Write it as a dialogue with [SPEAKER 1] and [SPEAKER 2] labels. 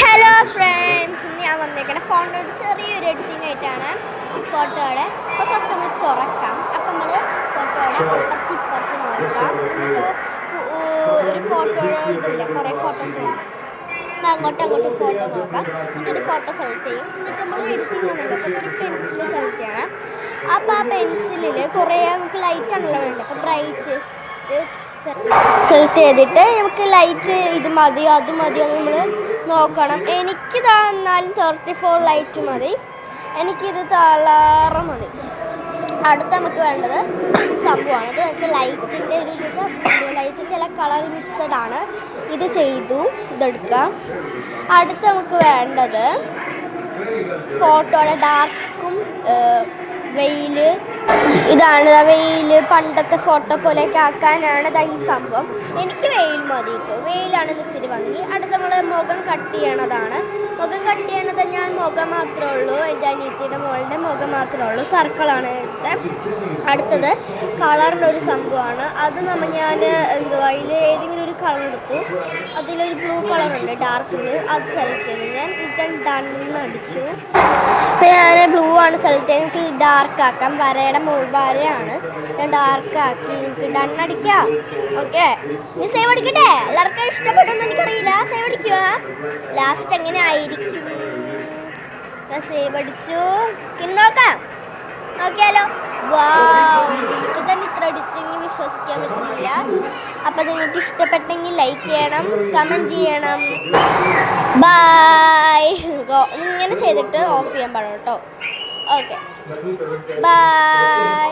[SPEAKER 1] Hello friends, ഇന്ന് ഞാൻ വന്നേക്കണ ഫോണിൻ്റെ ഒരു ചെറിയൊരു എഡിറ്റിംഗ് ആയിട്ടാണ് ഫോട്ടോയുടെ. അപ്പോൾ ഫസ്റ്റ് നമ്മൾ തുറക്കാം. അപ്പം നമ്മൾ ഫോട്ടോയുടെ അപ്പുറത്ത് നോക്കാം. ഒരു ഫോട്ടോയുടെ ഇതില്ല, കുറേ ഫോട്ടോസ് ഉണ്ട്. അങ്ങോട്ടും ഫോട്ടോ നോക്കാം. എന്നിട്ടൊരു ഫോട്ടോ സെലക്ട് ചെയ്യും. എന്നിട്ട് നമ്മൾ എഡിറ്റിംഗ് വന്നിട്ട് അപ്പോൾ ഒരു പെൻസിൽ സെലക്ട് ചെയ്യണം. അപ്പോൾ ആ പെൻസിലിൽ കുറേ നമുക്ക് ലൈറ്റാണല്ലോ വേണ്ടത്. അപ്പോൾ ബ്രൈറ്റ് സെലക്ട് ചെയ്തിട്ട് നമുക്ക് ലൈറ്റ് ഇത് മതിയോ അത് മതിയോ നമ്മൾ നോക്കണം. എനിക്ക് തന്നാലും 34 ലൈറ്റ് മതി, എനിക്കിത് തളാറ് മതി. അടുത്ത നമുക്ക് വേണ്ടത് സംഭവമാണ്. ഇത് വെച്ചാൽ ലൈറ്റിൻ്റെ ഒരു ലൈറ്റിൻ്റെ എല്ലാ കളർ മിക്സഡ് ആണ്. ഇത് ചെയ്തു, ഇതെടുക്കാം. അടുത്ത് നമുക്ക് വേണ്ടത് ഫോട്ടോയുടെ ഡാർക്കും വെയിൽ. ഇതാണ് വെയിൽ, പണ്ടത്തെ ഫോട്ടോ പോലെയൊക്കെ ആക്കാനാണ് ഈ സംഭവം. എനിക്ക് വെയിൽ മതി ഇപ്പോൾ, വെയിലാണ് ഇത്തിരി ഭംഗി. അടുത്ത് നമ്മൾ മുഖം കട്ട് ചെയ്യണതാണ്. മുഖം കട്ട് ചെയ്യണത് ഞാൻ മുഖം മാത്രമേ ഉള്ളൂ, എൻ്റെ അനിയത്തിയുടെ മോളുടെ മുഖം മാത്രമേ ഉള്ളൂ. സർക്കിളാണ് അടുത്തത് കളറിൻ്റെ ഒരു സംഭവമാണ്. അത് ഞാൻ അതിൽ ഏതെങ്കിലും ഒരു കളർ എടുത്തു. അതിലൊരു ബ്ലൂ കളറുണ്ട്, ഡാർക്ക് ബ്ലൂ. അത് സെലക്ട് ചെയ്തു. ഞാൻ ഡണ്ണടിച്ചു. അപ്പോൾ ഞാൻ ബ്ലൂ ആണ് സെലക്ട് ചെയ്ത്. എനിക്ക് ഡാർക്ക് ആക്കാം. വരയുടെ മുകൾ വരയാണ് ഞാൻ ഡാർക്ക് ആക്കി. എനിക്ക് ഡണ്ണടിക്കാം. ഓക്കെ, നീ സേവ് അടിക്കട്ടെ. എല്ലാവർക്കും ഇഷ്ടപ്പെട്ടൊന്നും എനിക്കറിയില്ല. സേവ് അടിക്കുക. ലാസ്റ്റ് എങ്ങനെ ആയിരിക്കും? ഞാൻ സേവ് അടിച്ചു. നോക്കാം, നോക്കിയാലോ. എനിക്ക് തന്നെ ഇത്ര എഡിറ്റിങ് വിശ്വസിക്കാൻ പറ്റുന്നില്ല. അപ്പം നിങ്ങൾക്ക് ഇഷ്ടപ്പെട്ടെങ്കിൽ ലൈക്ക് ചെയ്യണം, കമൻറ്റ് ചെയ്യണം. ബൈ. ഇങ്ങനെ ചെയ്തിട്ട് ഓഫ് ചെയ്യാൻ പാടും കേട്ടോ. Okay, by.